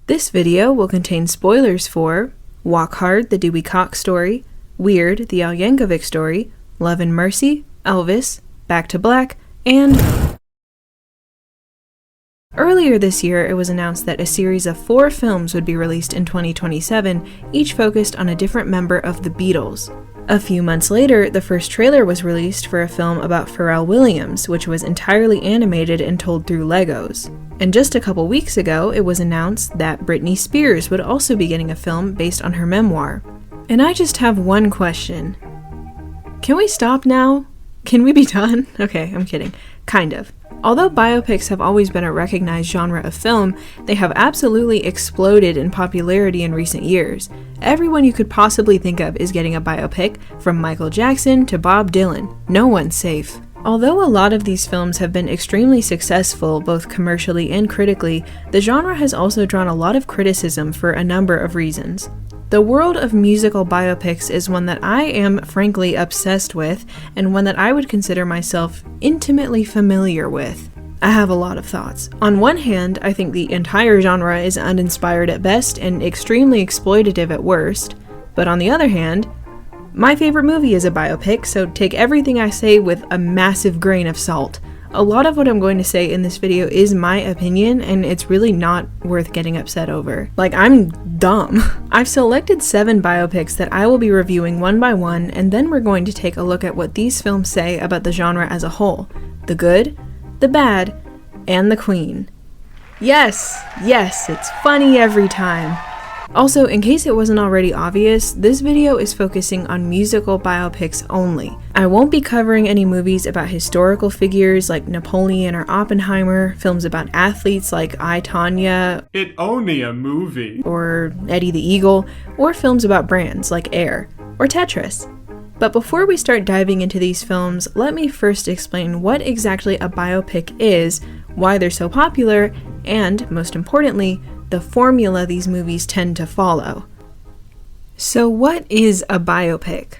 This video will contain spoilers for Walk Hard, the Dewey Cox story, Weird, the Al Yankovic story, Love and Mercy, Elvis, Back to Black, and... Earlier this year, it was announced that a series of 4 films would be released in 2027, each focused on a different member of the Beatles. A few months later, the first trailer was released for a film about Pharrell Williams, which was entirely animated and told through Legos. And just a couple weeks ago, it was announced that Britney Spears would also be getting a film based on her memoir. And I just have one question. Can we stop now? Can we be done? Okay, I'm kidding. Kind of. Although biopics have always been a recognized genre of film, they have absolutely exploded in popularity in recent years. Everyone you could possibly think of is getting a biopic, from Michael Jackson to Bob Dylan. No one's safe. Although a lot of these films have been extremely successful, both commercially and critically, the genre has also drawn a lot of criticism for a number of reasons. The world of musical biopics is one that I am frankly obsessed with, and one that I would consider myself intimately familiar with. I have a lot of thoughts. On one hand, I think the entire genre is uninspired at best and extremely exploitative at worst, but on the other hand, my favorite movie is a biopic, so take everything I say with a massive grain of salt. A lot of what I'm going to say in this video is my opinion, and it's really not worth getting upset over. Like, I'm dumb. I've selected 7 biopics that I will be reviewing one by one, and then we're going to take a look at what these films say about the genre as a whole. The good, the bad, and the queen. Yes, it's funny every time. Also, in case it wasn't already obvious, this video is focusing on musical biopics only. I won't be covering any movies about historical figures like Napoleon or Oppenheimer, films about athletes like I, Tonya, It only a movie, or Eddie the Eagle, or films about brands like Air or Tetris. But before we start diving into these films, let me first explain what exactly a biopic is, why they're so popular, and, most importantly, the formula these movies tend to follow. So what is a biopic?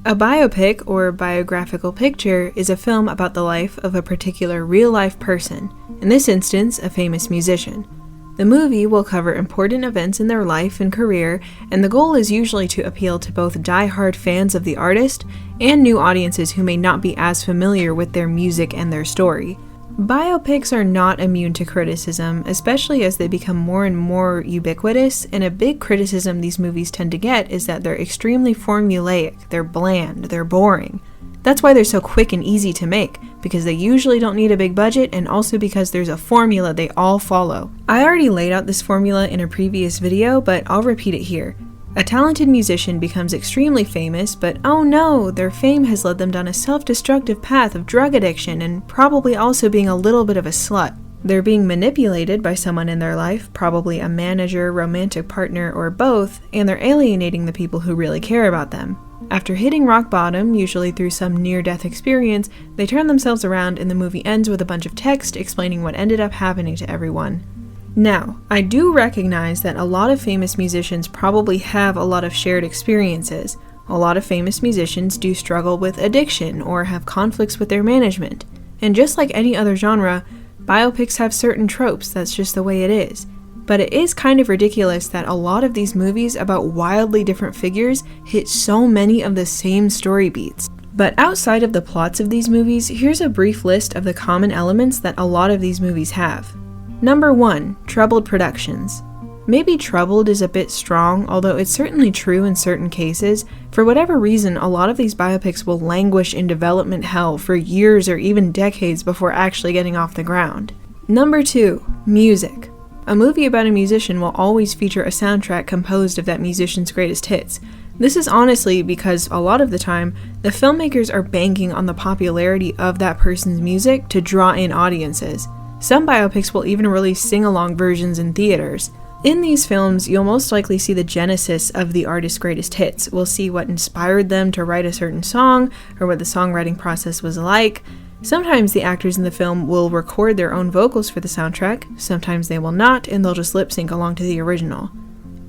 A biopic, or biographical picture, is a film about the life of a particular real-life person, in this instance, a famous musician. The movie will cover important events in their life and career, and the goal is usually to appeal to both die-hard fans of the artist and new audiences who may not be as familiar with their music and their story. Biopics are not immune to criticism, especially as they become more and more ubiquitous, and a big criticism these movies tend to get is that they're extremely formulaic, they're bland, they're boring. That's why they're so quick and easy to make, because they usually don't need a big budget, and also because there's a formula they all follow. I already laid out this formula in a previous video, but I'll repeat it here. A talented musician becomes extremely famous, but oh no, their fame has led them down a self-destructive path of drug addiction and probably also being a little bit of a slut. They're being manipulated by someone in their life, probably a manager, romantic partner, or both, and they're alienating the people who really care about them. After hitting rock bottom, usually through some near-death experience, they turn themselves around and the movie ends with a bunch of text explaining what ended up happening to everyone. Now, I do recognize that a lot of famous musicians probably have a lot of shared experiences. A lot of famous musicians do struggle with addiction or have conflicts with their management. And just like any other genre, biopics have certain tropes, that's just the way it is. But it is kind of ridiculous that a lot of these movies about wildly different figures hit so many of the same story beats. But outside of the plots of these movies, here's a brief list of the common elements that a lot of these movies have. Number 1, troubled productions. Maybe troubled is a bit strong, although it's certainly true in certain cases. For whatever reason, a lot of these biopics will languish in development hell for years or even decades before actually getting off the ground. Number 2, music. A movie about a musician will always feature a soundtrack composed of that musician's greatest hits. This is honestly because a lot of the time, the filmmakers are banking on the popularity of that person's music to draw in audiences. Some biopics will even release sing-along versions in theaters. In these films, you'll most likely see the genesis of the artist's greatest hits. We'll see what inspired them to write a certain song, or what the songwriting process was like. Sometimes the actors in the film will record their own vocals for the soundtrack, sometimes they will not, and they'll just lip-sync along to the original.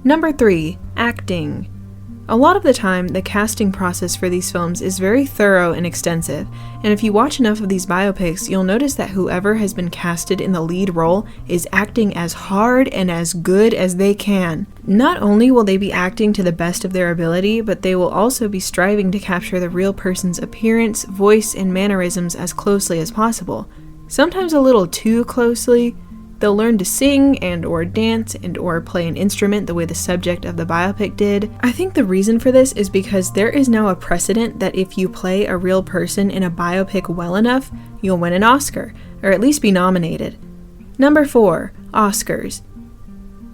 Number 3, acting. A lot of the time, the casting process for these films is very thorough and extensive, and if you watch enough of these biopics, you'll notice that whoever has been casted in the lead role is acting as hard and as good as they can. Not only will they be acting to the best of their ability, but they will also be striving to capture the real person's appearance, voice, and mannerisms as closely as possible. Sometimes a little too closely. They'll learn to sing and or dance and or play an instrument the way the subject of the biopic did. I think the reason for this is because there is now a precedent that if you play a real person in a biopic well enough, you'll win an Oscar, or at least be nominated. Number 4, Oscars.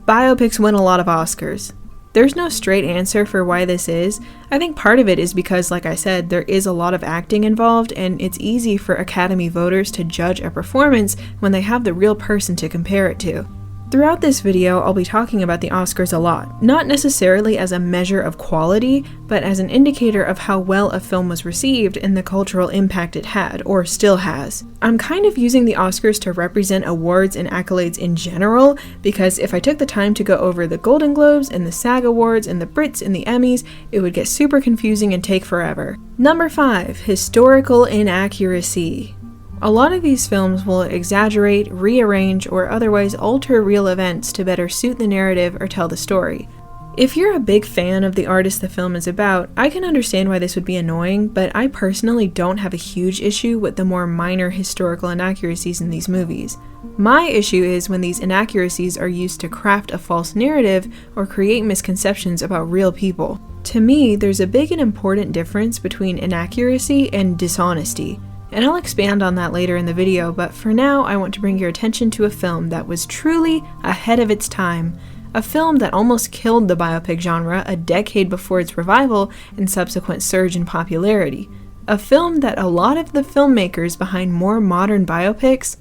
Biopics win a lot of Oscars. There's no straight answer for why this is. I think part of it is because, like I said, there is a lot of acting involved, and it's easy for Academy voters to judge a performance when they have the real person to compare it to. Throughout this video, I'll be talking about the Oscars a lot, not necessarily as a measure of quality, but as an indicator of how well a film was received and the cultural impact it had, or still has. I'm kind of using the Oscars to represent awards and accolades in general, because if I took the time to go over the Golden Globes and the SAG Awards and the Brits and the Emmys, it would get super confusing and take forever. Number 5, historical inaccuracy. A lot of these films will exaggerate, rearrange, or otherwise alter real events to better suit the narrative or tell the story. If you're a big fan of the artist the film is about, I can understand why this would be annoying, but I personally don't have a huge issue with the more minor historical inaccuracies in these movies. My issue is when these inaccuracies are used to craft a false narrative or create misconceptions about real people. To me, there's a big and important difference between inaccuracy and dishonesty. And I'll expand on that later in the video, but for now I want to bring your attention to a film that was truly ahead of its time. A film that almost killed the biopic genre a decade before its revival and subsequent surge in popularity. A film that a lot of the filmmakers behind more modern biopics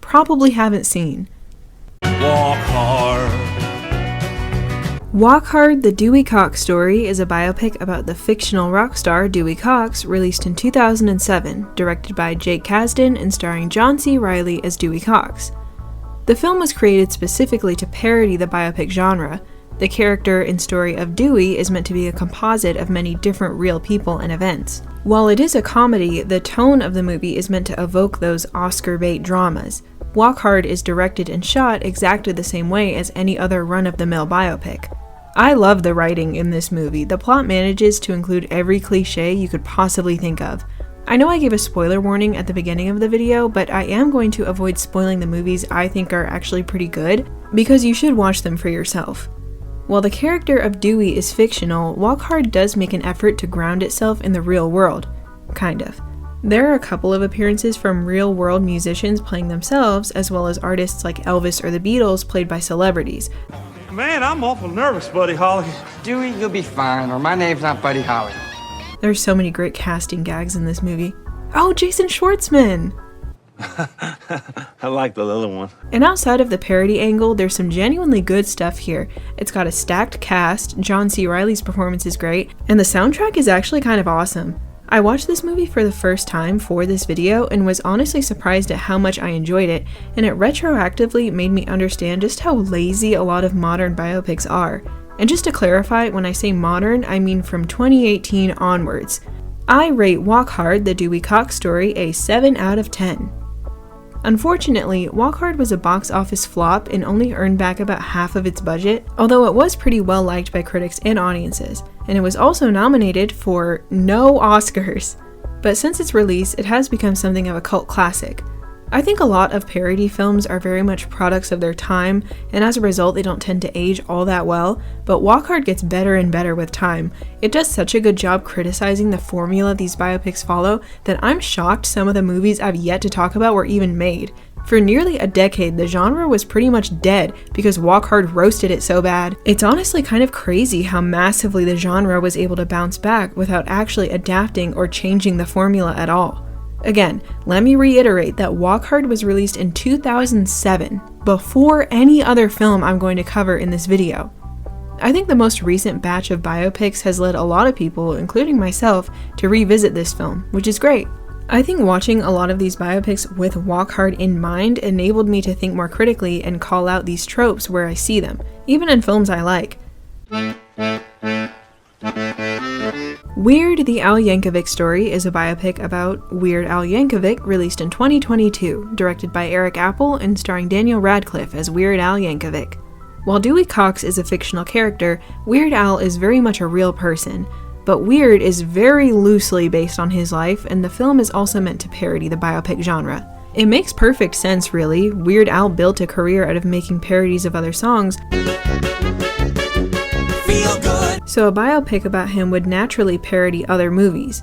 probably haven't seen. Walk hard. Walk Hard, the Dewey Cox Story is a biopic about the fictional rock star Dewey Cox, released in 2007, directed by Jake Kasdan and starring John C. Reilly as Dewey Cox. The film was created specifically to parody the biopic genre. The character and story of Dewey is meant to be a composite of many different real people and events. While it is a comedy, the tone of the movie is meant to evoke those Oscar bait dramas. Walk Hard is directed and shot exactly the same way as any other run-of-the-mill biopic. I love the writing in this movie. The plot manages to include every cliche you could possibly think of. I know I gave a spoiler warning at the beginning of the video, but I am going to avoid spoiling the movies I think are actually pretty good, because you should watch them for yourself. While the character of Dewey is fictional, Walk Hard does make an effort to ground itself in the real world. Kind of. There are a couple of appearances from real-world musicians playing themselves, as well as artists like Elvis or the Beatles played by celebrities. Man, I'm awful nervous, Buddy Holly. Dewey, you'll be fine, or my name's not Buddy Holly. There's so many great casting gags in this movie. Oh, Jason Schwartzman! I like the little one. And outside of the parody angle, there's some genuinely good stuff here. It's got a stacked cast, John C. Reilly's performance is great, and the soundtrack is actually kind of awesome. I watched this movie for the first time for this video and was honestly surprised at how much I enjoyed it, and it retroactively made me understand just how lazy a lot of modern biopics are. And just to clarify, when I say modern, I mean from 2018 onwards. I rate Walk Hard, the Dewey Cox Story, a 7 out of 10. Unfortunately, Walk Hard was a box office flop and only earned back about half of its budget, although it was pretty well liked by critics and audiences, and it was also nominated for no Oscars. But since its release, it has become something of a cult classic. I think a lot of parody films are very much products of their time, and as a result they don't tend to age all that well, but Walk Hard gets better and better with time. It does such a good job criticizing the formula these biopics follow that I'm shocked some of the movies I've yet to talk about were even made. For nearly a decade, the genre was pretty much dead because Walk Hard roasted it so bad. It's honestly kind of crazy how massively the genre was able to bounce back without actually adapting or changing the formula at all. Again, let me reiterate that Walk Hard was released in 2007, before any other film I'm going to cover in this video. I think the most recent batch of biopics has led a lot of people, including myself, to revisit this film, which is great. I think watching a lot of these biopics with Walk Hard in mind enabled me to think more critically and call out these tropes where I see them, even in films I like. Weird, the Al Yankovic Story is a biopic about Weird Al Yankovic, released in 2022, directed by Eric Apple and starring Daniel Radcliffe as Weird Al Yankovic. While Dewey Cox is a fictional character, Weird Al is very much a real person, but Weird is very loosely based on his life, and the film is also meant to parody the biopic genre. It makes perfect sense, really. Weird Al built a career out of making parodies of other songs, so a biopic about him would naturally parody other movies.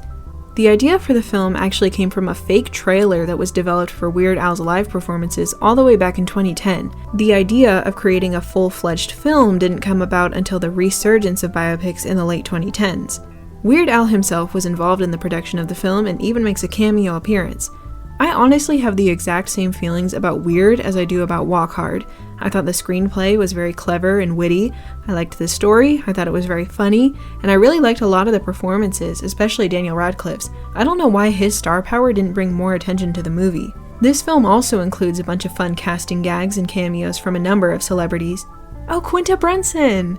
The idea for the film actually came from a fake trailer that was developed for Weird Al's live performances all the way back in 2010. The idea of creating a full-fledged film didn't come about until the resurgence of biopics in the late 2010s. Weird Al himself was involved in the production of the film and even makes a cameo appearance. I honestly have the exact same feelings about Weird as I do about Walk Hard. I thought the screenplay was very clever and witty, I liked the story, I thought it was very funny, and I really liked a lot of the performances, especially Daniel Radcliffe's. I don't know why his star power didn't bring more attention to the movie. This film also includes a bunch of fun casting gags and cameos from a number of celebrities. Oh, Quinta Brunson!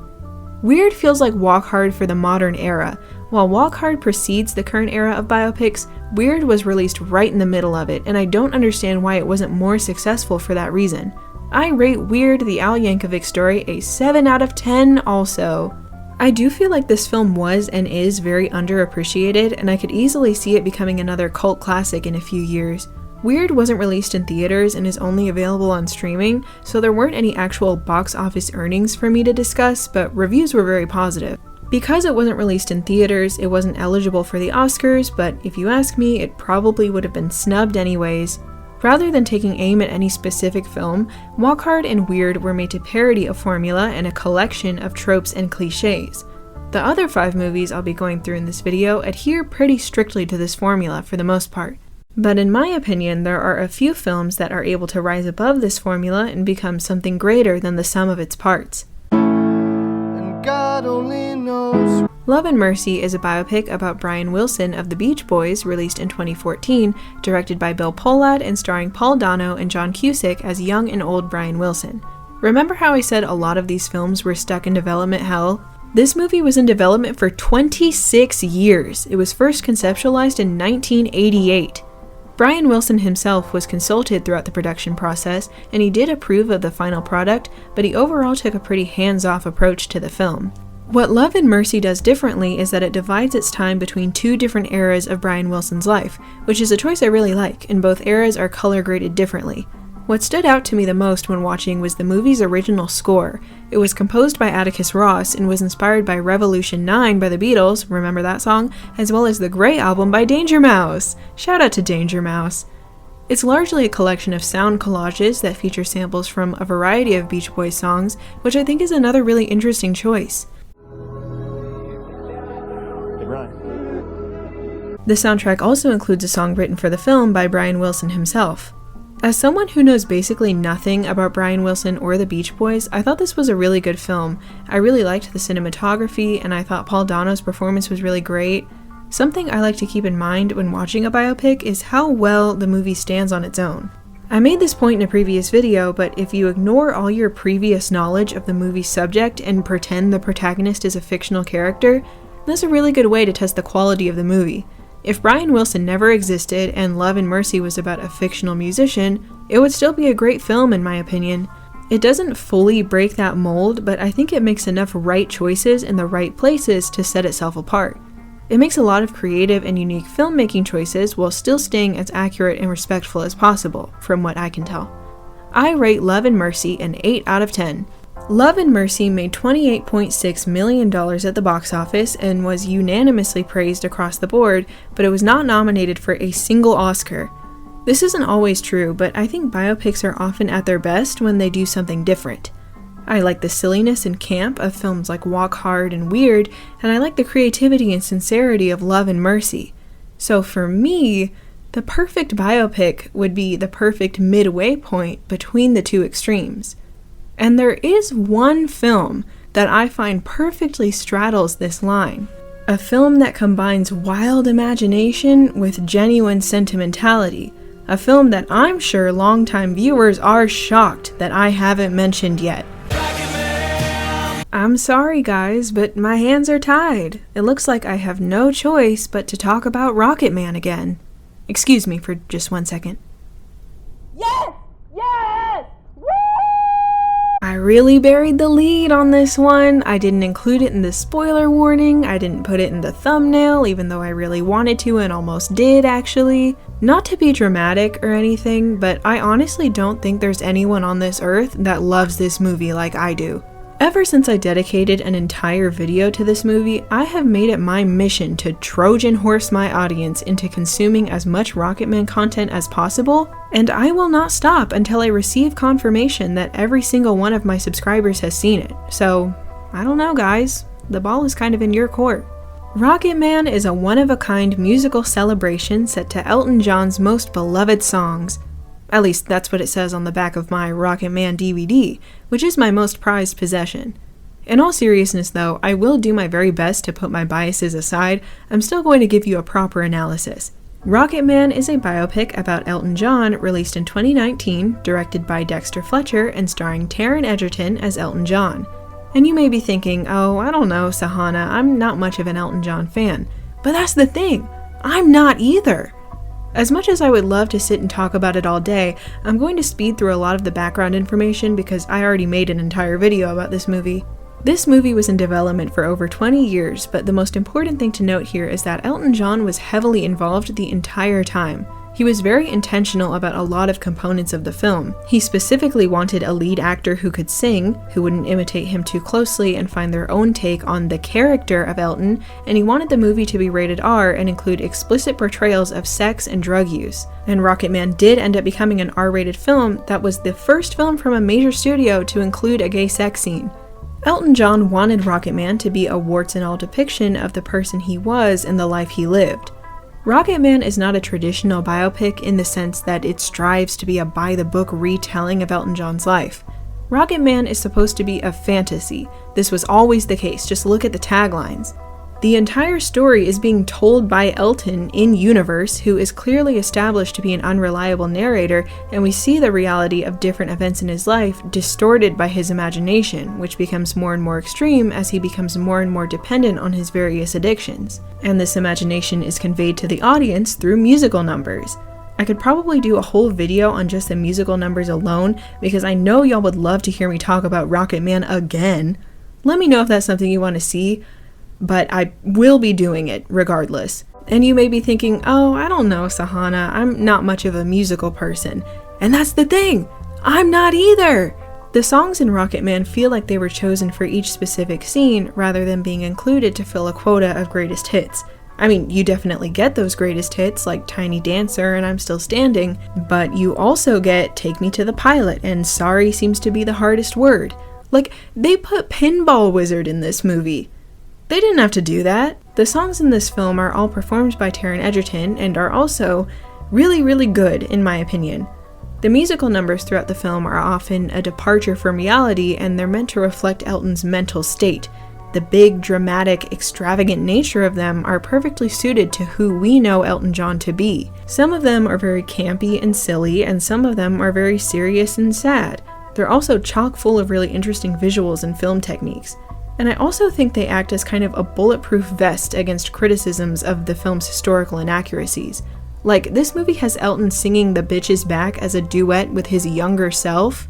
Weird feels like Walk Hard for the modern era. While Walk Hard precedes the current era of biopics, Weird was released right in the middle of it, and I don't understand why it wasn't more successful for that reason. I rate Weird, the Al Yankovic Story a 7 out of 10 also. I do feel like this film was and is very underappreciated, and I could easily see it becoming another cult classic in a few years. Weird wasn't released in theaters and is only available on streaming, so there weren't any actual box office earnings for me to discuss, but reviews were very positive. Because it wasn't released in theaters, it wasn't eligible for the Oscars, but if you ask me, it probably would have been snubbed anyways. Rather than taking aim at any specific film, Walk Hard and Weird were made to parody a formula and a collection of tropes and cliches. The other 5 movies I'll be going through in this video adhere pretty strictly to this formula for the most part. But in my opinion, there are a few films that are able to rise above this formula and become something greater than the sum of its parts. God only knows. Love and Mercy is a biopic about Brian Wilson of the Beach Boys, released in 2014, directed by Bill Pohlad and starring Paul Dano and John Cusack as young and old Brian Wilson. Remember how I said a lot of these films were stuck in development hell? This movie was in development for 26 years. It was first conceptualized in 1988. Brian Wilson himself was consulted throughout the production process, and he did approve of the final product, but he overall took a pretty hands-off approach to the film. What Love and Mercy does differently is that it divides its time between 2 different eras of Brian Wilson's life, which is a choice I really like, and both eras are color graded differently. What stood out to me the most when watching was the movie's original score. It was composed by Atticus Ross and was inspired by Revolution 9 by the Beatles, remember that song, as well as the Grey album by Danger Mouse. Shout out to Danger Mouse. It's largely a collection of sound collages that feature samples from a variety of Beach Boys songs, which I think is another really interesting choice. The soundtrack also includes a song written for the film by Brian Wilson himself. As someone who knows basically nothing about Brian Wilson or the Beach Boys, I thought this was a really good film. I really liked the cinematography, and I thought Paul Dano's performance was really great. Something I like to keep in mind when watching a biopic is how well the movie stands on its own. I made this point in a previous video, but if you ignore all your previous knowledge of the movie's subject and pretend the protagonist is a fictional character, that's a really good way to test the quality of the movie. If Brian Wilson never existed and Love and Mercy was about a fictional musician, it would still be a great film in my opinion. It doesn't fully break that mold, but I think it makes enough right choices in the right places to set itself apart. It makes a lot of creative and unique filmmaking choices while still staying as accurate and respectful as possible, from what I can tell. I rate Love and Mercy an 8 out of 10. Love and Mercy made $28.6 million at the box office and was unanimously praised across the board, but it was not nominated for a single Oscar. This isn't always true, but I think biopics are often at their best when they do something different. I like the silliness and camp of films like Walk Hard and Weird, and I like the creativity and sincerity of Love and Mercy. So for me, the perfect biopic would be the perfect midway point between the two extremes. And there is one film that I find perfectly straddles this line. A film that combines wild imagination with genuine sentimentality. A film that I'm sure longtime viewers are shocked that I haven't mentioned yet. I'm sorry guys, but my hands are tied. It looks like I have no choice but to talk about Rocketman again. Excuse me for just 1 second. Yes! Yes! Woo! I really buried the lead on this one. I didn't include it in the spoiler warning. I didn't put it in the thumbnail, even though I really wanted to and almost did actually. Not to be dramatic or anything, but I honestly don't think there's anyone on this earth that loves this movie like I do. Ever since I dedicated an entire video to this movie, I have made it my mission to Trojan horse my audience into consuming as much Rocketman content as possible, and I will not stop until I receive confirmation that every single one of my subscribers has seen it. So, I don't know guys, the ball is kind of in your court. Rocketman is a one-of-a-kind musical celebration set to Elton John's most beloved songs. At least that's what it says on the back of my Rocketman DVD, which is my most prized possession. In all seriousness though, I will do my very best to put my biases aside. I'm still going to give you a proper analysis. Rocketman is a biopic about Elton John, released in 2019, directed by Dexter Fletcher and starring Taron Egerton as Elton John. And you may be thinking, oh, I don't know, Sahana, I'm not much of an Elton John fan. But that's the thing, I'm not either. As much as I would love to sit and talk about it all day, I'm going to speed through a lot of the background information because I already made an entire video about this movie. This movie was in development for over 20 years, but the most important thing to note here is that Elton John was heavily involved the entire time. He was very intentional about a lot of components of the film. He specifically wanted a lead actor who could sing, who wouldn't imitate him too closely and find their own take on the character of Elton, and he wanted the movie to be rated R and include explicit portrayals of sex and drug use. And Rocketman did end up becoming an R-rated film that was the first film from a major studio to include a gay sex scene. Elton John wanted Rocketman to be a warts and all depiction of the person he was and the life he lived. Rocketman is not a traditional biopic in the sense that it strives to be a by-the-book retelling of Elton John's life. Rocketman is supposed to be a fantasy. This was always the case, just look at the taglines. The entire story is being told by Elton in-universe, who is clearly established to be an unreliable narrator, and we see the reality of different events in his life distorted by his imagination, which becomes more and more extreme as he becomes more and more dependent on his various addictions. And this imagination is conveyed to the audience through musical numbers. I could probably do a whole video on just the musical numbers alone, because I know y'all would love to hear me talk about Rocketman again. Let me know if that's something you want to see, but I will be doing it regardless. And you may be thinking, oh, I don't know, Sahana, I'm not much of a musical person. And that's the thing, I'm not either! The songs in Rocketman feel like they were chosen for each specific scene rather than being included to fill a quota of greatest hits. I mean, you definitely get those greatest hits like Tiny Dancer and I'm Still Standing, but you also get Take Me to the Pilot and Sorry Seems to Be the Hardest Word. Like, they put Pinball Wizard in this movie. They didn't have to do that. The songs in this film are all performed by Taron Egerton and are also really, really good in my opinion. The musical numbers throughout the film are often a departure from reality and they're meant to reflect Elton's mental state. The big, dramatic, extravagant nature of them are perfectly suited to who we know Elton John to be. Some of them are very campy and silly, and some of them are very serious and sad. They're also chock full of really interesting visuals and film techniques. And I also think they act as kind of a bulletproof vest against criticisms of the film's historical inaccuracies. Like, this movie has Elton singing The Bitches Back as a duet with his younger self.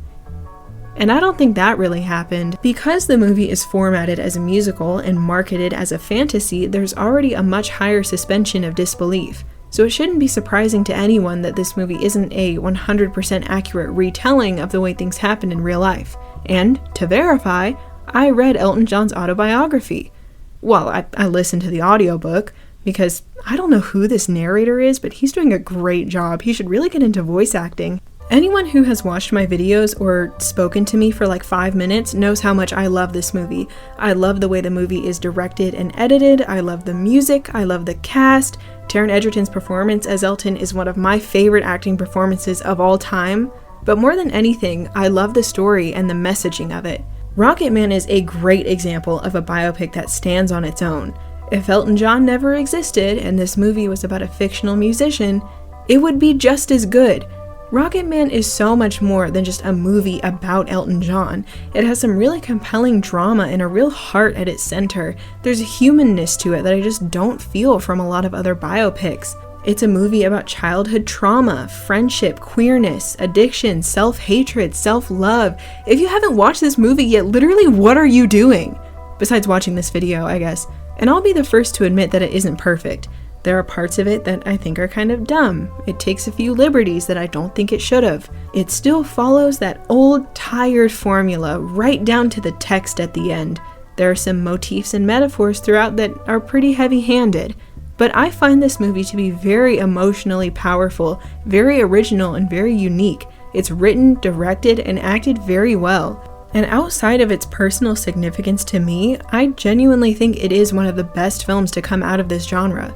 And I don't think that really happened. Because the movie is formatted as a musical and marketed as a fantasy, there's already a much higher suspension of disbelief. So it shouldn't be surprising to anyone that this movie isn't a 100% accurate retelling of the way things happen in real life. And, to verify, I read Elton John's autobiography. Well, I listened to the audiobook, because I don't know who this narrator is, but he's doing a great job. He should really get into voice acting. Anyone who has watched my videos or spoken to me for like 5 minutes knows how much I love this movie. I love the way the movie is directed and edited. I love the music. I love the cast. Taron Egerton's performance as Elton is one of my favorite acting performances of all time. But more than anything, I love the story and the messaging of it. Rocketman is a great example of a biopic that stands on its own. If Elton John never existed and this movie was about a fictional musician, it would be just as good. Rocketman is so much more than just a movie about Elton John. It has some really compelling drama and a real heart at its center. There's a humanness to it that I just don't feel from a lot of other biopics. It's a movie about childhood trauma, friendship, queerness, addiction, self-hatred, self-love. If you haven't watched this movie yet, literally what are you doing? Besides watching this video, I guess. And I'll be the first to admit that it isn't perfect. There are parts of it that I think are kind of dumb. It takes a few liberties that I don't think it should have. It still follows that old, tired formula right down to the text at the end. There are some motifs and metaphors throughout that are pretty heavy-handed. But I find this movie to be very emotionally powerful, very original, and very unique. It's written, directed, and acted very well. And outside of its personal significance to me, I genuinely think it is one of the best films to come out of this genre.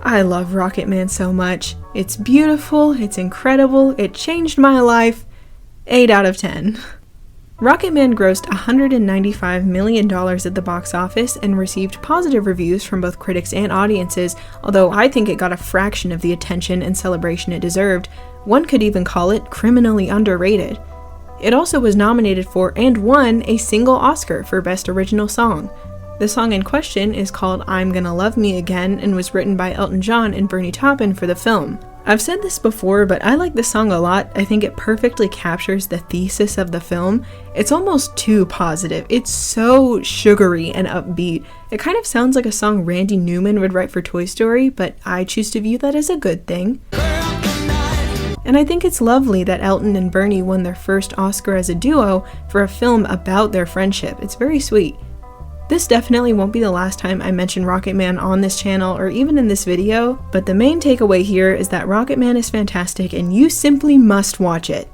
I love Rocketman so much. It's beautiful, it's incredible, it changed my life. 8 out of 10. Rocketman grossed $195 million at the box office and received positive reviews from both critics and audiences, although I think it got a fraction of the attention and celebration it deserved. One could even call it criminally underrated. It also was nominated for and won a single Oscar for Best Original Song. The song in question is called I'm Gonna Love Me Again and was written by Elton John and Bernie Taupin for the film. I've said this before, but I like this song a lot. I think it perfectly captures the thesis of the film. It's almost too positive. It's so sugary and upbeat. It kind of sounds like a song Randy Newman would write for Toy Story, but I choose to view that as a good thing. And I think it's lovely that Elton and Bernie won their first Oscar as a duo for a film about their friendship. It's very sweet. This definitely won't be the last time I mention Rocketman on this channel or even in this video, but the main takeaway here is that Rocketman is fantastic and you simply must watch it.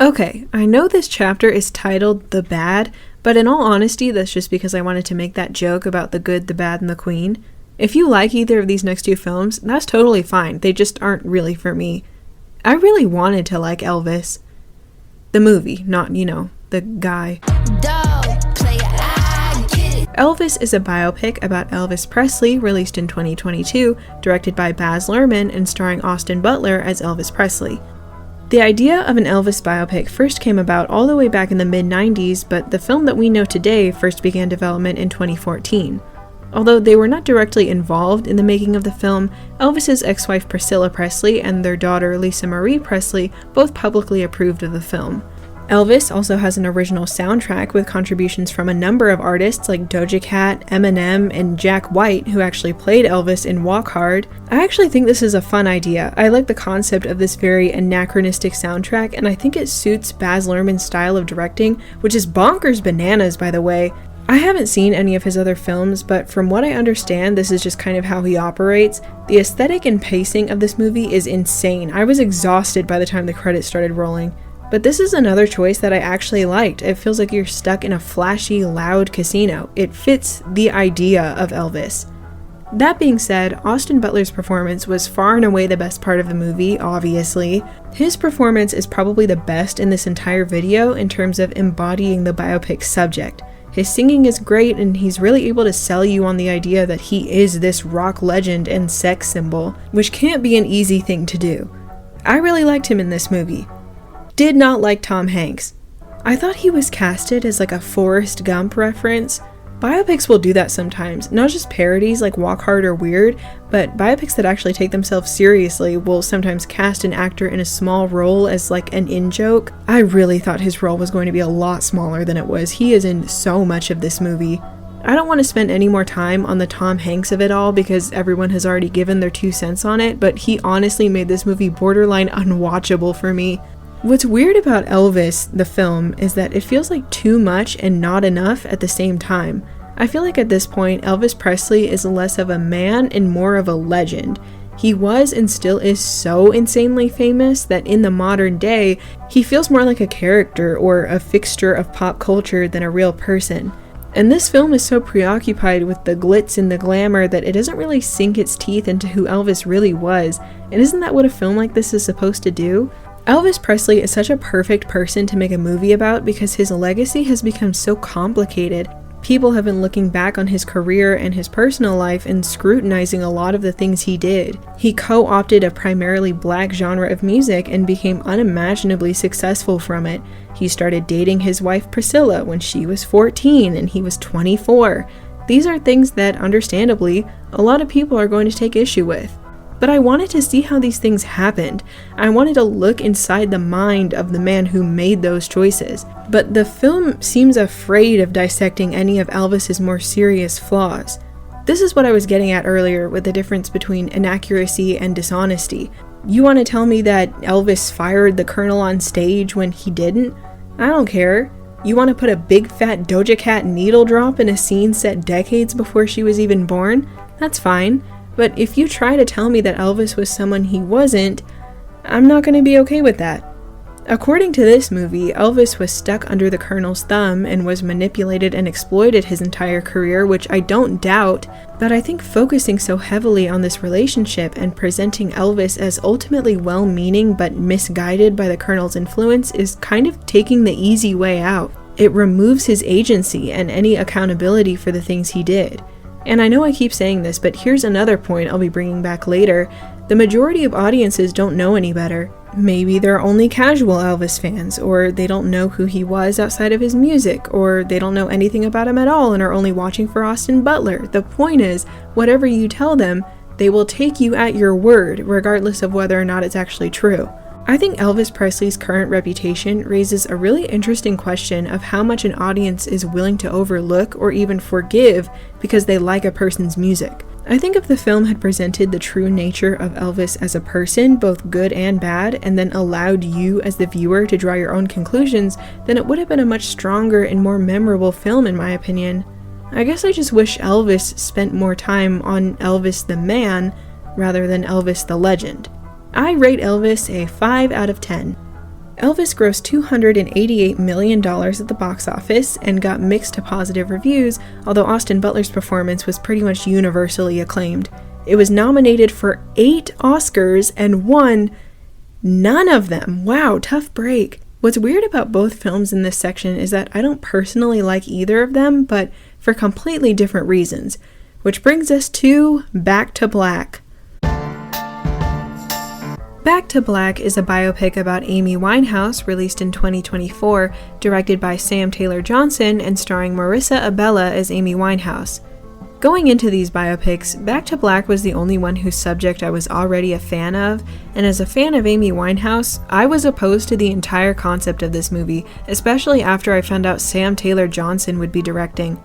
Okay, I know this chapter is titled The Bad, but in all honesty, that's just because I wanted to make that joke about the good, the bad, and the queen. If you like either of these next two films, that's totally fine, they just aren't really for me. I really wanted to like Elvis. The movie, not, the guy. Elvis is a biopic about Elvis Presley, released in 2022, directed by Baz Luhrmann and starring Austin Butler as Elvis Presley. The idea of an Elvis biopic first came about all the way back in the mid-90s, but the film that we know today first began development in 2014. Although they were not directly involved in the making of the film, Elvis's ex-wife Priscilla Presley and their daughter Lisa Marie Presley both publicly approved of the film. Elvis also has an original soundtrack with contributions from a number of artists like Doja Cat, Eminem, and Jack White, who actually played Elvis in Walk Hard. I actually think this is a fun idea. I like the concept of this very anachronistic soundtrack, and I think it suits Baz Luhrmann's style of directing, which is bonkers bananas, by the way. I haven't seen any of his other films, but from what I understand, this is just kind of how he operates. The aesthetic and pacing of this movie is insane. I was exhausted by the time the credits started rolling. But this is another choice that I actually liked. It feels like you're stuck in a flashy, loud casino. It fits the idea of Elvis. That being said, Austin Butler's performance was far and away the best part of the movie, obviously. His performance is probably the best in this entire video in terms of embodying the biopic subject. His singing is great and he's really able to sell you on the idea that he is this rock legend and sex symbol, which can't be an easy thing to do. I really liked him in this movie. Did not like Tom Hanks. I thought he was casted as like a Forrest Gump reference. Biopics will do that sometimes, not just parodies like Walk Hard or Weird, but biopics that actually take themselves seriously will sometimes cast an actor in a small role as like an in-joke. I really thought his role was going to be a lot smaller than it was. He is in so much of this movie. I don't want to spend any more time on the Tom Hanks of it all because everyone has already given their 2 cents on it, but he honestly made this movie borderline unwatchable for me. What's weird about Elvis, the film, is that it feels like too much and not enough at the same time. I feel like at this point, Elvis Presley is less of a man and more of a legend. He was and still is so insanely famous that in the modern day, he feels more like a character or a fixture of pop culture than a real person. And this film is so preoccupied with the glitz and the glamour that it doesn't really sink its teeth into who Elvis really was. And isn't that what a film like this is supposed to do? Elvis Presley is such a perfect person to make a movie about because his legacy has become so complicated. People have been looking back on his career and his personal life and scrutinizing a lot of the things he did. He co-opted a primarily black genre of music and became unimaginably successful from it. He started dating his wife Priscilla when she was 14 and he was 24. These are things that, understandably, a lot of people are going to take issue with. But I wanted to see how these things happened. I wanted to look inside the mind of the man who made those choices. But the film seems afraid of dissecting any of Elvis's more serious flaws. This is what I was getting at earlier with the difference between inaccuracy and dishonesty. You want to tell me that Elvis fired the Colonel on stage when he didn't? I don't care. You want to put a big fat Doja Cat needle drop in a scene set decades before she was even born? That's fine. But if you try to tell me that Elvis was someone he wasn't, I'm not going to be okay with that. According to this movie, Elvis was stuck under the Colonel's thumb and was manipulated and exploited his entire career, which I don't doubt, but I think focusing so heavily on this relationship and presenting Elvis as ultimately well-meaning but misguided by the Colonel's influence is kind of taking the easy way out. It removes his agency and any accountability for the things he did. And I know I keep saying this, but here's another point I'll be bringing back later. The majority of audiences don't know any better. Maybe they're only casual Elvis fans, or they don't know who he was outside of his music, or they don't know anything about him at all and are only watching for Austin Butler. The point is, whatever you tell them, they will take you at your word, regardless of whether or not it's actually true. I think Elvis Presley's current reputation raises a really interesting question of how much an audience is willing to overlook or even forgive because they like a person's music. I think if the film had presented the true nature of Elvis as a person, both good and bad, and then allowed you as the viewer to draw your own conclusions, then it would have been a much stronger and more memorable film in my opinion. I guess I just wish Elvis spent more time on Elvis the man rather than Elvis the legend. I rate Elvis a 5 out of 10. Elvis grossed $288 million at the box office and got mixed to positive reviews, although Austin Butler's performance was pretty much universally acclaimed. It was nominated for 8 Oscars and won none of them. Wow, tough break. What's weird about both films in this section is that I don't personally like either of them, but for completely different reasons. Which brings us to Back to Black. Back to Black is a biopic about Amy Winehouse, released in 2024, directed by Sam Taylor Johnson and starring Marissa Abela as Amy Winehouse. Going into these biopics, Back to Black was the only one whose subject I was already a fan of, and as a fan of Amy Winehouse, I was opposed to the entire concept of this movie, especially after I found out Sam Taylor Johnson would be directing.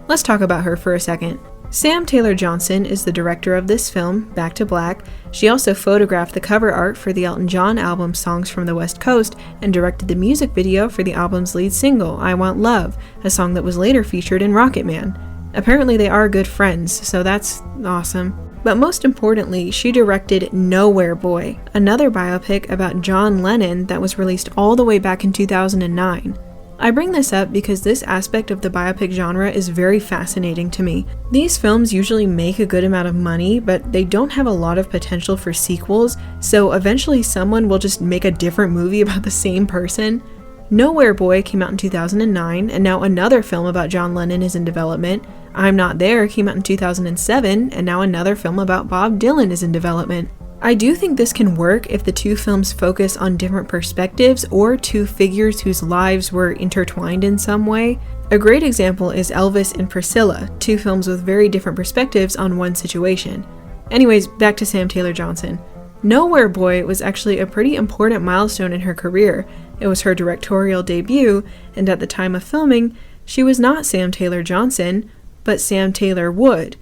Let's talk about her for a second. Sam Taylor Johnson is the director of this film, Back to Black. She also photographed the cover art for the Elton John album Songs from the West Coast and directed the music video for the album's lead single, I Want Love, a song that was later featured in Rocketman. Apparently they are good friends, so that's awesome. But most importantly, she directed Nowhere Boy, another biopic about John Lennon that was released all the way back in 2009. I bring this up because this aspect of the biopic genre is very fascinating to me. These films usually make a good amount of money, but they don't have a lot of potential for sequels, so eventually someone will just make a different movie about the same person. Nowhere Boy came out in 2009, and now another film about John Lennon is in development. I'm Not There came out in 2007, and now another film about Bob Dylan is in development. I do think this can work if the two films focus on different perspectives or two figures whose lives were intertwined in some way. A great example is Elvis and Priscilla, two films with very different perspectives on one situation. Anyways, back to Sam Taylor Johnson. Nowhere Boy was actually a pretty important milestone in her career. It was her directorial debut, and at the time of filming, she was not Sam Taylor Johnson, but Sam Taylor Wood.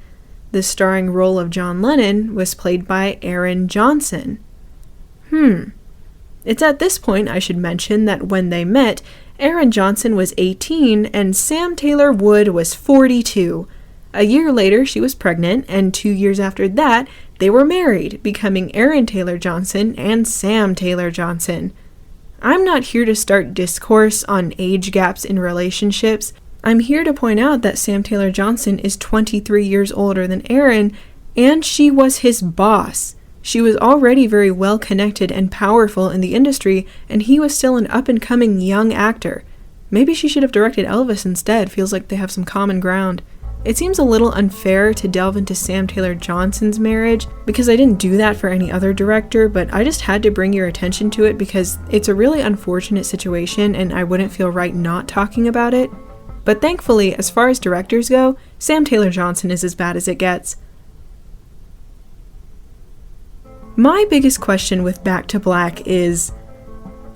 The starring role of John Lennon was played by Aaron Johnson. It's at this point I should mention that when they met, Aaron Johnson was 18 and Sam Taylor Wood was 42. A year later, she was pregnant, and 2 years after that, they were married, becoming Aaron Taylor Johnson and Sam Taylor Johnson. I'm not here to start discourse on age gaps in relationships. I'm here to point out that Sam Taylor Johnson is 23 years older than Aaron, and she was his boss. She was already very well connected and powerful in the industry, and he was still an up-and-coming young actor. Maybe she should have directed Elvis instead, feels like they have some common ground. It seems a little unfair to delve into Sam Taylor Johnson's marriage, because I didn't do that for any other director, but I just had to bring your attention to it because it's a really unfortunate situation and I wouldn't feel right not talking about it. But thankfully, as far as directors go, Sam Taylor Johnson is as bad as it gets. My biggest question with Back to Black is,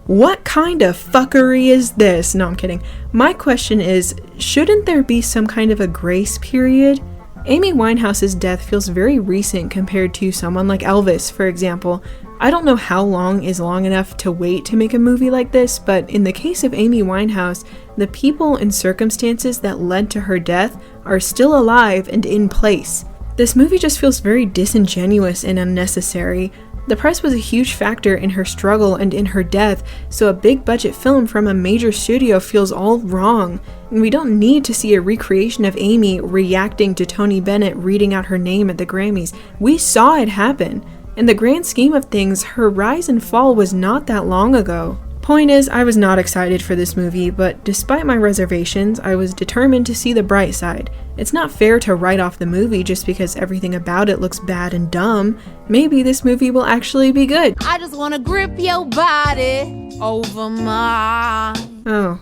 what kind of fuckery is this? No, I'm kidding. My question is, shouldn't there be some kind of a grace period? Amy Winehouse's death feels very recent compared to someone like Elvis, for example. I don't know how long is long enough to wait to make a movie like this, but in the case of Amy Winehouse, the people and circumstances that led to her death are still alive and in place. This movie just feels very disingenuous and unnecessary. The press was a huge factor in her struggle and in her death, so a big budget film from a major studio feels all wrong. And we don't need to see a recreation of Amy reacting to Tony Bennett reading out her name at the Grammys. We saw it happen. In the grand scheme of things, her rise and fall was not that long ago. Point is, I was not excited for this movie, but despite my reservations, I was determined to see the bright side. It's not fair to write off the movie just because everything about it looks bad and dumb. Maybe this movie will actually be good. I just wanna grip your body over mine. Oh.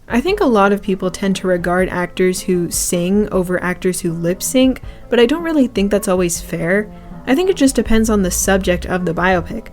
I think a lot of people tend to regard actors who sing over actors who lip sync, but I don't really think that's always fair. I think it just depends on the subject of the biopic.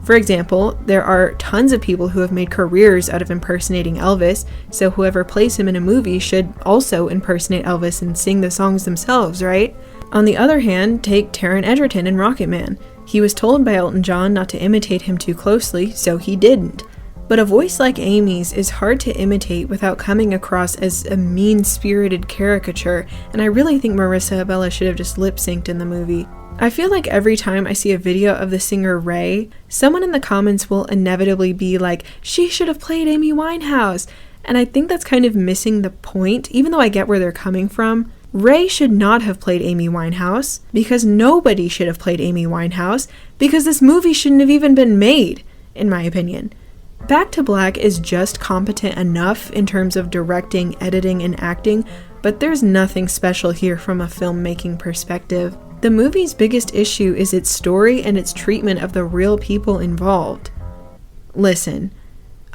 For example, there are tons of people who have made careers out of impersonating Elvis, so whoever plays him in a movie should also impersonate Elvis and sing the songs themselves, right? On the other hand, take Taron Egerton in Rocketman. He was told by Elton John not to imitate him too closely, so he didn't. But a voice like Amy's is hard to imitate without coming across as a mean-spirited caricature, and I really think Marissa Abela should have just lip-synced in the movie. I feel like every time I see a video of the singer Ray, someone in the comments will inevitably be like, she should have played Amy Winehouse. And I think that's kind of missing the point, even though I get where they're coming from. Ray should not have played Amy Winehouse, because nobody should have played Amy Winehouse, because this movie shouldn't have even been made, in my opinion. Back to Black is just competent enough in terms of directing, editing, and acting, but there's nothing special here from a filmmaking perspective. The movie's biggest issue is its story and its treatment of the real people involved. Listen,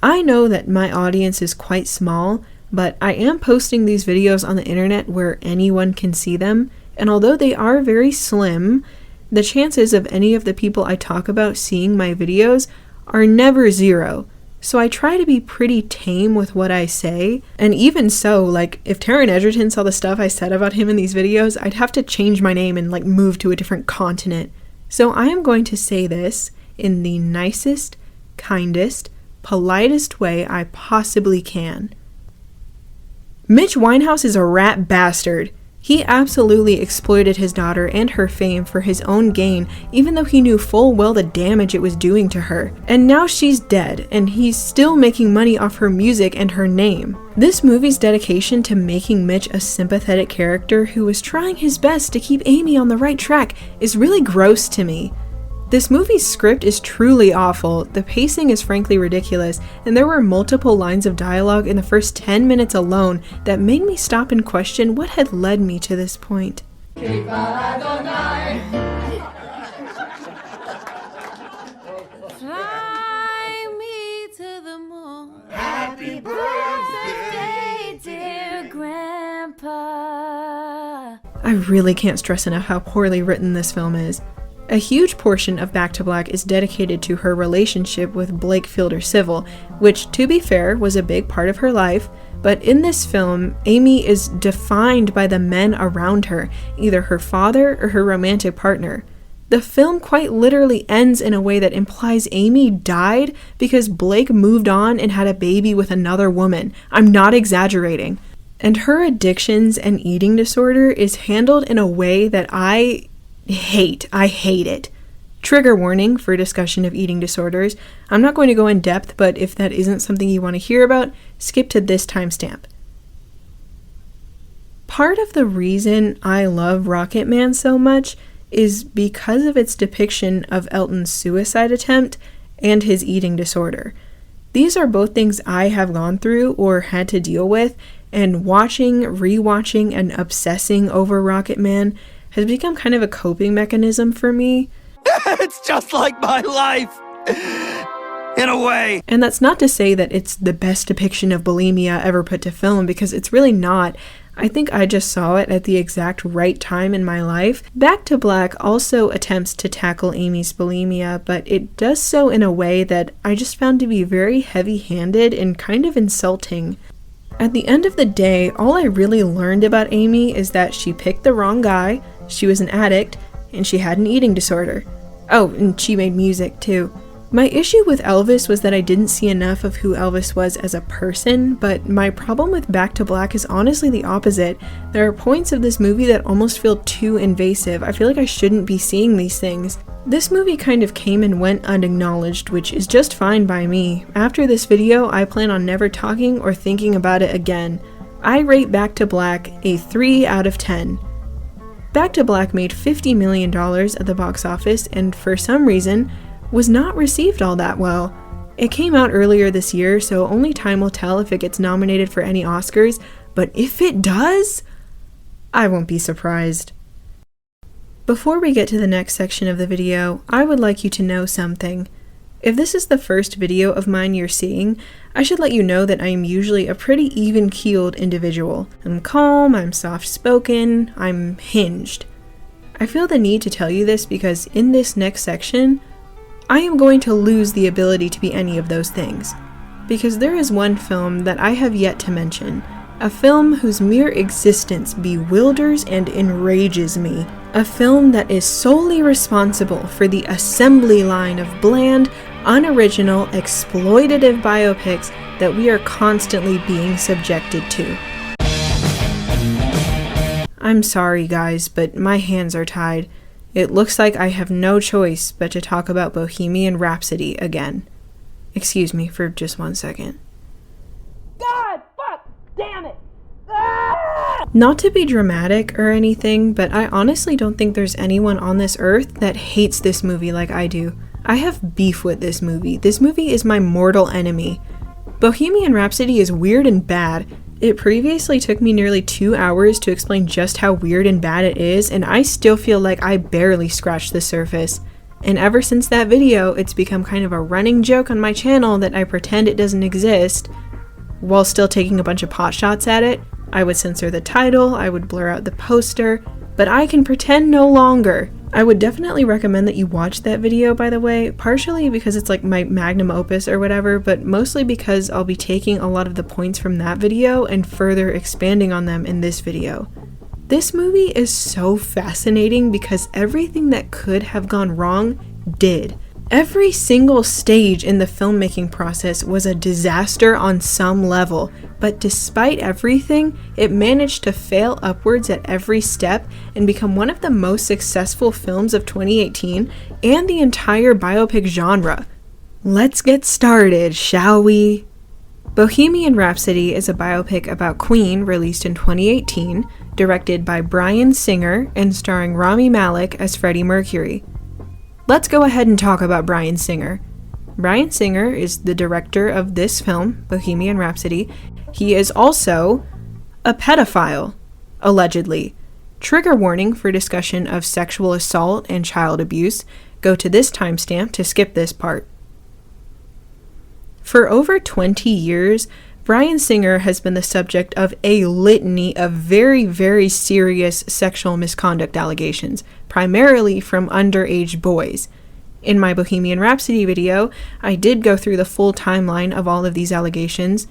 I know that my audience is quite small, but I am posting these videos on the internet where anyone can see them, and although they are very slim, the chances of any of the people I talk about seeing my videos are never zero. So I try to be pretty tame with what I say, and even so, like, if Taron Egerton saw the stuff I said about him in these videos, I'd have to change my name and, like, move to a different continent. So I am going to say this in the nicest, kindest, politest way I possibly can. Mitch Winehouse is a rat bastard. He absolutely exploited his daughter and her fame for his own gain, even though he knew full well the damage it was doing to her. And now she's dead, and he's still making money off her music and her name. This movie's dedication to making Mitch a sympathetic character who was trying his best to keep Amy on the right track is really gross to me. This movie's script is truly awful, the pacing is frankly ridiculous, and there were multiple lines of dialogue in the first 10 minutes alone that made me stop and question what had led me to this point. Fly me to the moon. Happy birthday, dear Grandpa. I really can't stress enough how poorly written this film is. A huge portion of Back to Black is dedicated to her relationship with Blake Fielder Civil, which, to be fair, was a big part of her life, but in this film, Amy is defined by the men around her, either her father or her romantic partner. The film quite literally ends in a way that implies Amy died because Blake moved on and had a baby with another woman. I'm not exaggerating. And her addictions and eating disorder is handled in a way that I hate it. Trigger warning for discussion of eating disorders. I'm not going to go in depth, but if that isn't something you want to hear about, skip to this timestamp. Part of the reason I love Rocketman so much is because of its depiction of Elton's suicide attempt and his eating disorder. These are both things I have gone through or had to deal with, and watching, rewatching, and obsessing over Rocketman has become kind of a coping mechanism for me. It's just like my life, in a way. And that's not to say that it's the best depiction of bulimia ever put to film, because it's really not. I think I just saw it at the exact right time in my life. Back to Black also attempts to tackle Amy's bulimia, but it does so in a way that I just found to be very heavy-handed and kind of insulting. At the end of the day, all I really learned about Amy is that she picked the wrong guy, she was an addict, and she had an eating disorder. Oh, and she made music too. My issue with Elvis was that I didn't see enough of who Elvis was as a person, but my problem with Back to Black is honestly the opposite. There are points of this movie that almost feel too invasive. I feel like I shouldn't be seeing these things. This movie kind of came and went unacknowledged, which is just fine by me. After this video, I plan on never talking or thinking about it again. I rate Back to Black a 3 out of 10. Back to Black made $50 million at the box office, and for some reason, was not received all that well. It came out earlier this year, so only time will tell if it gets nominated for any Oscars, but if it does, I won't be surprised. Before we get to the next section of the video, I would like you to know something. If this is the first video of mine you're seeing, I should let you know that I am usually a pretty even-keeled individual. I'm calm, I'm soft-spoken, I'm hinged. I feel the need to tell you this because in this next section, I am going to lose the ability to be any of those things, because there is one film that I have yet to mention, a film whose mere existence bewilders and enrages me, a film that is solely responsible for the assembly line of bland, unoriginal, exploitative biopics that we are constantly being subjected to. I'm sorry guys, but my hands are tied. It looks like I have no choice but to talk about Bohemian Rhapsody again. Excuse me for just 1 second. God, fuck, damn it. Not to be dramatic or anything, but I honestly don't think there's anyone on this earth that hates this movie like I do. I have beef with this movie. This movie is my mortal enemy. Bohemian Rhapsody is weird and bad. It previously took me nearly 2 hours to explain just how weird and bad it is, and I still feel like I barely scratched the surface. And ever since that video, it's become kind of a running joke on my channel that I pretend it doesn't exist, while still taking a bunch of pot shots at it. I would censor the title, I would blur out the poster, but I can pretend no longer. I would definitely recommend that you watch that video, by the way, partially because it's like my magnum opus or whatever, but mostly because I'll be taking a lot of the points from that video and further expanding on them in this video. This movie is so fascinating because everything that could have gone wrong did. Every single stage in the filmmaking process was a disaster on some level, but despite everything, it managed to fail upwards at every step and become one of the most successful films of 2018 and the entire biopic genre. Let's get started, shall we? Bohemian Rhapsody is a biopic about Queen released in 2018, directed by Bryan Singer and starring Rami Malek as Freddie Mercury. Let's go ahead and talk about Bryan Singer. Bryan Singer is the director of this film, Bohemian Rhapsody. He is also a pedophile, allegedly. Trigger warning for discussion of sexual assault and child abuse. Go to this timestamp to skip this part. For over 20 years, Bryan Singer has been the subject of a litany of very, very serious sexual misconduct allegations, primarily from underage boys. In my Bohemian Rhapsody video, I did go through the full timeline of all of these allegations.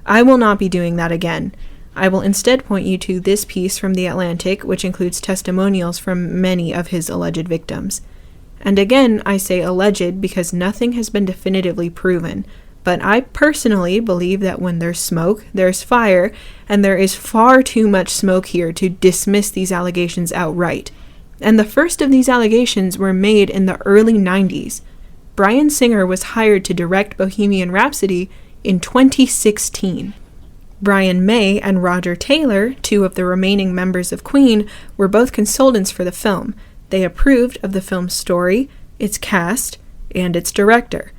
I will not be doing that again. I will instead point you to this piece from The Atlantic, which includes testimonials from many of his alleged victims. And again, I say alleged because nothing has been definitively proven. But I personally believe that when there's smoke, there's fire, and there is far too much smoke here to dismiss these allegations outright. And the first of these allegations were made in the early 90s. Bryan Singer was hired to direct Bohemian Rhapsody in 2016. Brian May and Roger Taylor, two of the remaining members of Queen, were both consultants for the film. They approved of the film's story, its cast, and its director.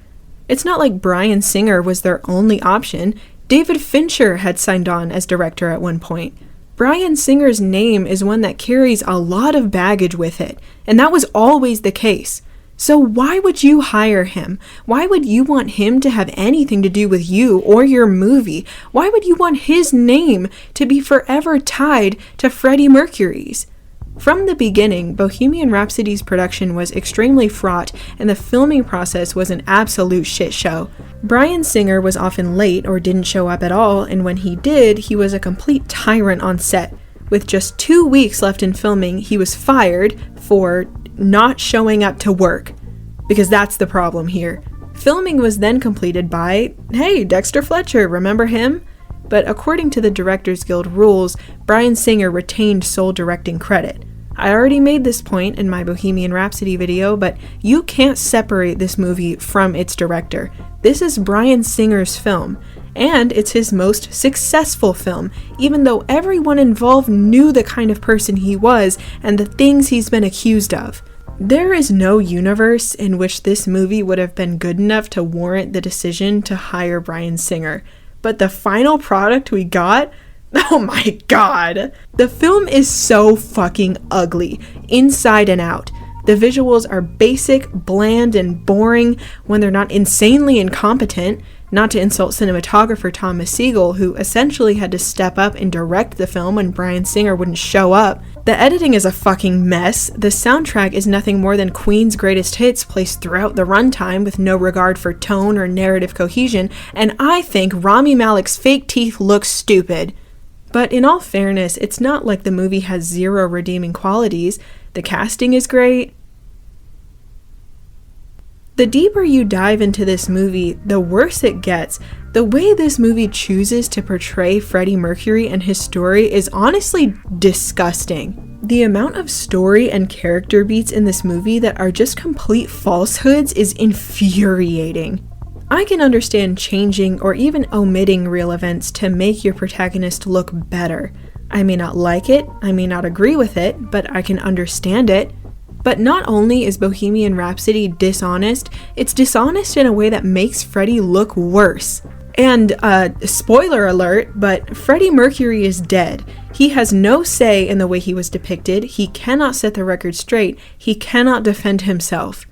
It's not like Bryan Singer was their only option. David Fincher had signed on as director at one point. Bryan Singer's name is one that carries a lot of baggage with it, and that was always the case. So why would you hire him? Why would you want him to have anything to do with you or your movie? Why would you want his name to be forever tied to Freddie Mercury's? From the beginning, Bohemian Rhapsody's production was extremely fraught, and the filming process was an absolute shit show. Bryan Singer was often late or didn't show up at all, and when he did, he was a complete tyrant on set. With just 2 weeks left in filming, he was fired for not showing up to work, because that's the problem here. Filming was then completed by, hey, Dexter Fletcher, remember him? But according to the Directors Guild rules, Bryan Singer retained sole directing credit. I already made this point in my Bohemian Rhapsody video, but you can't separate this movie from its director. This is Bryan Singer's film, and it's his most successful film, even though everyone involved knew the kind of person he was and the things he's been accused of. There is no universe in which this movie would have been good enough to warrant the decision to hire Bryan Singer. But the final product we got, oh my god! The film is so fucking ugly, inside and out. The visuals are basic, bland, and boring when they're not insanely incompetent, not to insult cinematographer Thomas Siegel, who essentially had to step up and direct the film when Bryan Singer wouldn't show up. The editing is a fucking mess. The soundtrack is nothing more than Queen's greatest hits placed throughout the runtime with no regard for tone or narrative cohesion, and I think Rami Malek's fake teeth look stupid. But in all fairness, it's not like the movie has zero redeeming qualities. The casting is great. The deeper you dive into this movie, the worse it gets. The way this movie chooses to portray Freddie Mercury and his story is honestly disgusting. The amount of story and character beats in this movie that are just complete falsehoods is infuriating. I can understand changing or even omitting real events to make your protagonist look better. I may not like it, I may not agree with it, but I can understand it. But not only is Bohemian Rhapsody dishonest, it's dishonest in a way that makes Freddie look worse. And, spoiler alert, but Freddie Mercury is dead. He has no say in the way he was depicted, he cannot set the record straight, he cannot defend himself.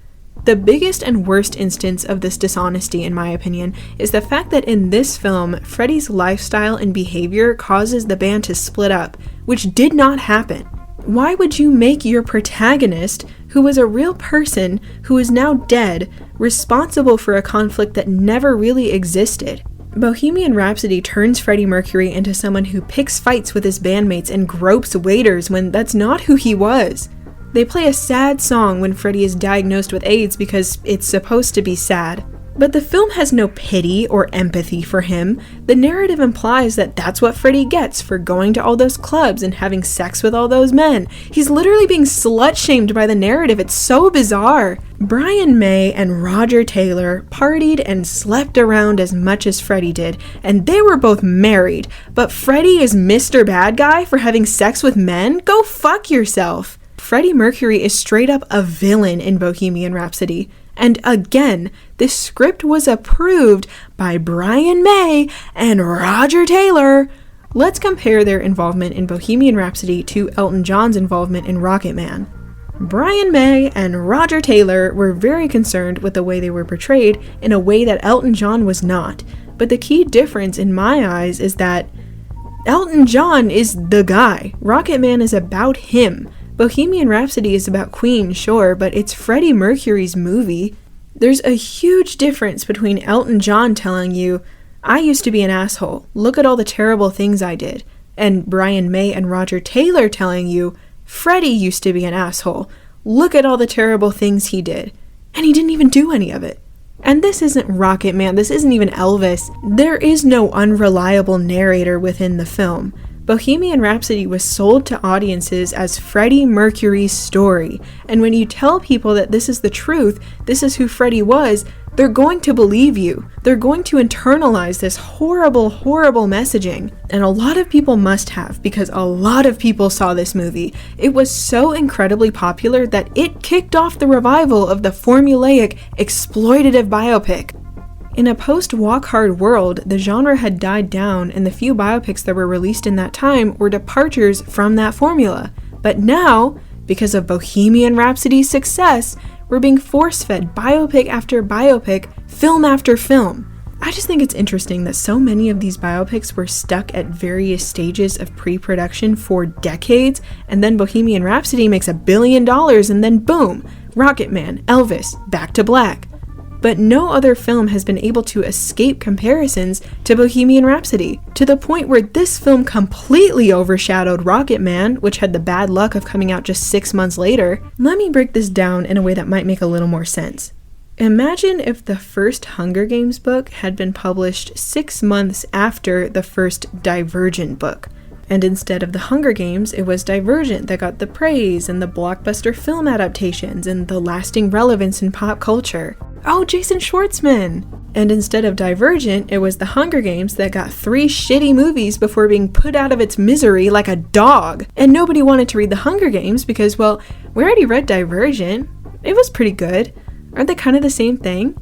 The biggest and worst instance of this dishonesty, in my opinion, is the fact that in this film, Freddie's lifestyle and behavior causes the band to split up, which did not happen. Why would you make your protagonist, who was a real person who is now dead, responsible for a conflict that never really existed? Bohemian Rhapsody turns Freddie Mercury into someone who picks fights with his bandmates and gropes waiters when that's not who he was. They play a sad song when Freddie is diagnosed with AIDS because it's supposed to be sad. But the film has no pity or empathy for him. The narrative implies that that's what Freddie gets for going to all those clubs and having sex with all those men. He's literally being slut-shamed by the narrative. It's so bizarre. Brian May and Roger Taylor partied and slept around as much as Freddie did, and they were both married. But Freddie is Mr. Bad Guy for having sex with men? Go fuck yourself. Freddie Mercury is straight up a villain in Bohemian Rhapsody. And again, this script was approved by Brian May and Roger Taylor. Let's compare their involvement in Bohemian Rhapsody to Elton John's involvement in Rocketman. Brian May and Roger Taylor were very concerned with the way they were portrayed in a way that Elton John was not. But the key difference in my eyes is that Elton John is the guy. Rocketman is about him. Bohemian Rhapsody is about Queen, sure, but it's Freddie Mercury's movie. There's a huge difference between Elton John telling you, I used to be an asshole, look at all the terrible things I did, and Brian May and Roger Taylor telling you, Freddie used to be an asshole, look at all the terrible things he did, and he didn't even do any of it. And this isn't Rocketman, this isn't even Elvis. There is no unreliable narrator within the film. Bohemian Rhapsody was sold to audiences as Freddie Mercury's story, and when you tell people that this is the truth, this is who Freddie was, they're going to believe you. They're going to internalize this horrible, horrible messaging. And a lot of people must have, because a lot of people saw this movie. It was so incredibly popular that it kicked off the revival of the formulaic, exploitative biopic. In a post-Walk Hard world, the genre had died down and the few biopics that were released in that time were departures from that formula. But now, because of Bohemian Rhapsody's success, we're being force-fed biopic after biopic, film after film. I just think it's interesting that so many of these biopics were stuck at various stages of pre-production for decades, and then Bohemian Rhapsody makes $1 billion and then boom, Rocketman, Elvis, Back to Black. But no other film has been able to escape comparisons to Bohemian Rhapsody, to the point where this film completely overshadowed Rocketman, which had the bad luck of coming out just 6 months later. Let me break this down in a way that might make a little more sense. Imagine if the first Hunger Games book had been published 6 months after the first Divergent book. And instead of the Hunger Games, it was Divergent that got the praise and the blockbuster film adaptations and the lasting relevance in pop culture. Oh, Jason Schwartzman! And instead of Divergent, it was the Hunger Games that got 3 shitty movies before being put out of its misery like a dog. And nobody wanted to read the Hunger Games because, well, we already read Divergent. It was pretty good. Aren't they kind of the same thing?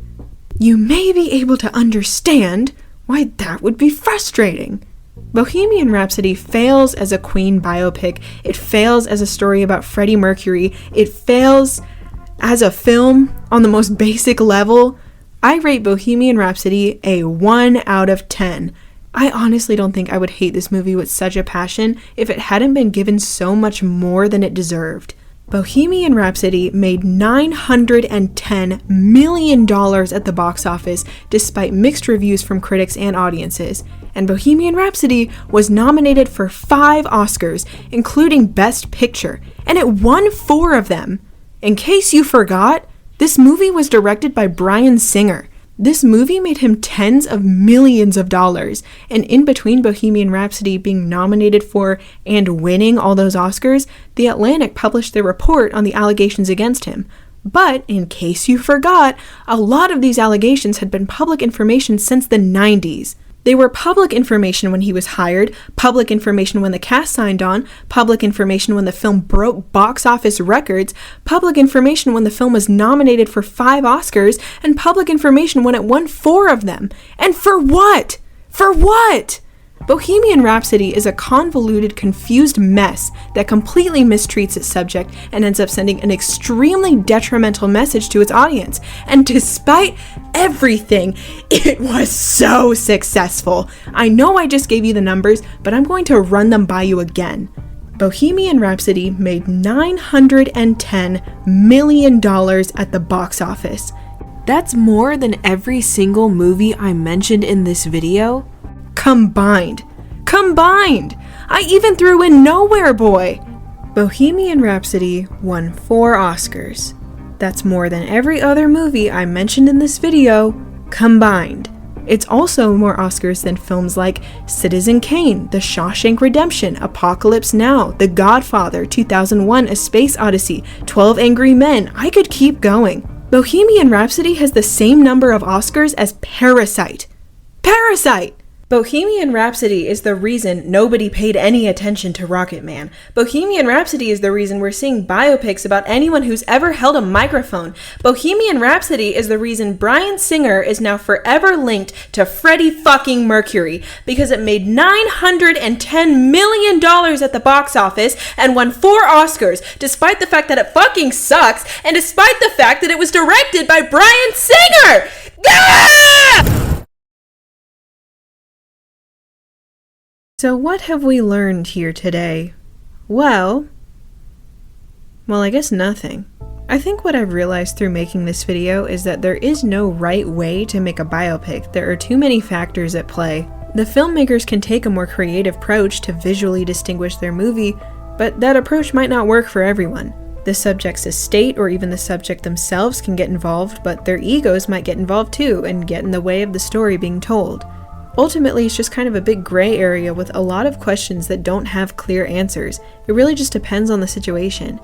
You may be able to understand why that would be frustrating. Bohemian Rhapsody fails as a Queen biopic. It fails as a story about Freddie Mercury. It fails as a film on the most basic level. I rate Bohemian Rhapsody a 1 out of 10. I honestly don't think I would hate this movie with such a passion if it hadn't been given so much more than it deserved. Bohemian Rhapsody made $910 million at the box office despite mixed reviews from critics and audiences, and Bohemian Rhapsody was nominated for 5 Oscars, including Best Picture, and it won 4 of them. In case you forgot, this movie was directed by Bryan Singer. This movie made him tens of millions of dollars, and in between Bohemian Rhapsody being nominated for and winning all those Oscars, The Atlantic published their report on the allegations against him. But, in case you forgot, a lot of these allegations had been public information since the 90s. They were public information when he was hired, public information when the cast signed on, public information when the film broke box office records, public information when the film was nominated for 5 Oscars, and public information when it won 4 of them. And for what? For what? Bohemian Rhapsody is a convoluted, confused mess that completely mistreats its subject and ends up sending an extremely detrimental message to its audience. And despite everything, it was so successful. I know I just gave you the numbers, but I'm going to run them by you again. Bohemian Rhapsody made $910 million at the box office. That's more than every single movie I mentioned in this video combined. I even threw in Nowhere Boy. Bohemian Rhapsody won 4 Oscars. That's more than every other movie I mentioned in this video combined. It's also more Oscars than films like Citizen Kane, The Shawshank Redemption, Apocalypse Now, The Godfather, 2001: A Space Odyssey, 12 Angry Men. I could keep going. Bohemian Rhapsody has the same number of Oscars as Parasite. Bohemian Rhapsody is the reason nobody paid any attention to Rocketman. Bohemian Rhapsody is the reason we're seeing biopics about anyone who's ever held a microphone. Bohemian Rhapsody is the reason Bryan Singer is now forever linked to Freddie fucking Mercury, because it made $910 million at the box office and won 4 Oscars, despite the fact that it fucking sucks, and despite the fact that it was directed by Bryan Singer! Ah! So what have we learned here today? Well, I guess nothing. I think what I've realized through making this video is that there is no right way to make a biopic. There are too many factors at play. The filmmakers can take a more creative approach to visually distinguish their movie, but that approach might not work for everyone. The subject's estate or even the subject themselves can get involved, but their egos might get involved too and get in the way of the story being told. Ultimately, it's just kind of a big gray area with a lot of questions that don't have clear answers. It really just depends on the situation.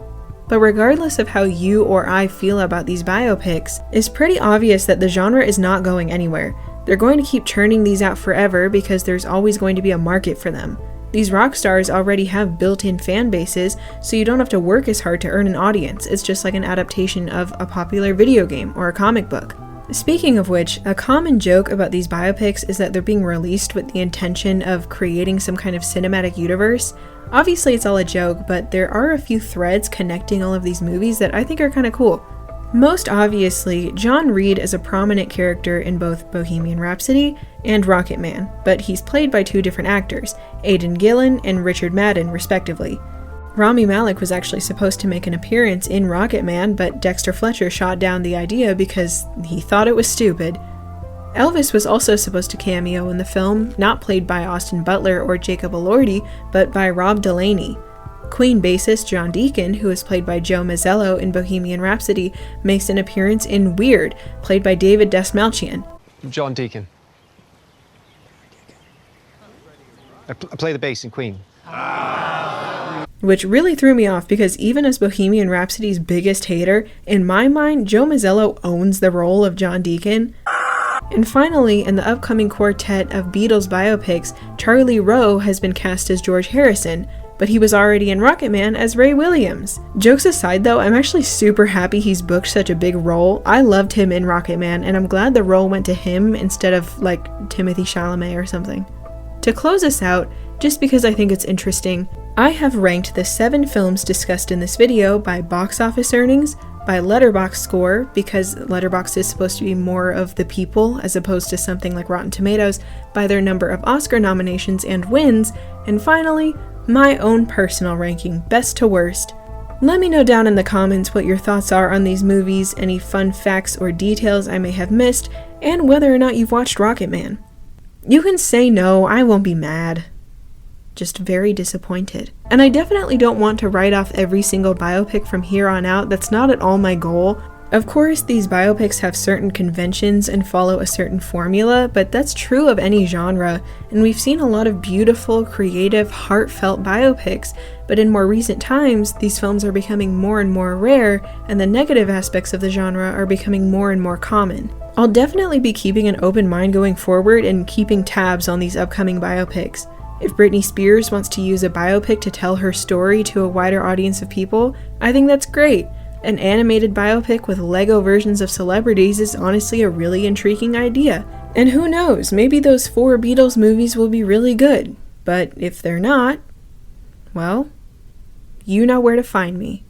But regardless of how you or I feel about these biopics, it's pretty obvious that the genre is not going anywhere. They're going to keep churning these out forever because there's always going to be a market for them. These rock stars already have built-in fan bases, so you don't have to work as hard to earn an audience. It's just like an adaptation of a popular video game or a comic book. Speaking of which, a common joke about these biopics is that they're being released with the intention of creating some kind of cinematic universe. Obviously it's all a joke, but there are a few threads connecting all of these movies that I think are kind of cool. Most obviously, John Reed is a prominent character in both Bohemian Rhapsody and Rocketman, but he's played by two different actors, Aidan Gillen and Richard Madden, respectively. Rami Malek was actually supposed to make an appearance in Rocketman, but Dexter Fletcher shot down the idea because he thought it was stupid. Elvis was also supposed to cameo in the film, not played by Austin Butler or Jacob Elordi, but by Rob Delaney. Queen bassist John Deacon, who is played by Joe Mazzello in Bohemian Rhapsody, makes an appearance in Weird, played by David Dastmalchian. John Deacon. I play the bass in Queen. Which really threw me off because even as Bohemian Rhapsody's biggest hater, in my mind, Joe Mazzello owns the role of John Deacon. And finally, in the upcoming quartet of Beatles biopics, Charlie Rowe has been cast as George Harrison, but he was already in Rocketman as Ray Williams. Jokes aside though, I'm actually super happy he's booked such a big role. I loved him in Rocketman, and I'm glad the role went to him instead of like Timothée Chalamet or something. To close us out, just because I think it's interesting, I have ranked the 7 films discussed in this video by box office earnings, by Letterboxd score, because Letterboxd is supposed to be more of the people as opposed to something like Rotten Tomatoes, by their number of Oscar nominations and wins, and finally, my own personal ranking, best to worst. Let me know down in the comments what your thoughts are on these movies, any fun facts or details I may have missed, and whether or not you've watched Rocketman. You can say no, I won't be mad. Just very disappointed. And I definitely don't want to write off every single biopic from here on out. That's not at all my goal. Of course, these biopics have certain conventions and follow a certain formula, but that's true of any genre, and we've seen a lot of beautiful, creative, heartfelt biopics, but in more recent times, these films are becoming more and more rare, and the negative aspects of the genre are becoming more and more common. I'll definitely be keeping an open mind going forward and keeping tabs on these upcoming biopics. If Britney Spears wants to use a biopic to tell her story to a wider audience of people, I think that's great. An animated biopic with Lego versions of celebrities is honestly a really intriguing idea. And who knows, maybe those 4 Beatles movies will be really good. But if they're not, well, you know where to find me.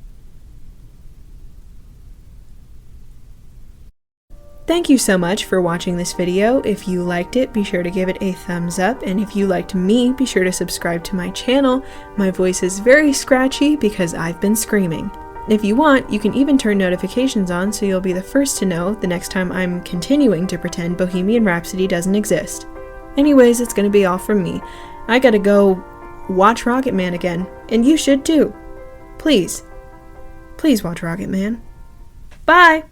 Thank you so much for watching this video. If you liked it, be sure to give it a thumbs up, and if you liked me, be sure to subscribe to my channel. My voice is very scratchy because I've been screaming. If you want, you can even turn notifications on so you'll be the first to know the next time I'm continuing to pretend Bohemian Rhapsody doesn't exist. Anyways, it's gonna be all from me. I gotta go watch Rocketman again, and you should too. Please. Please watch Rocketman. Bye!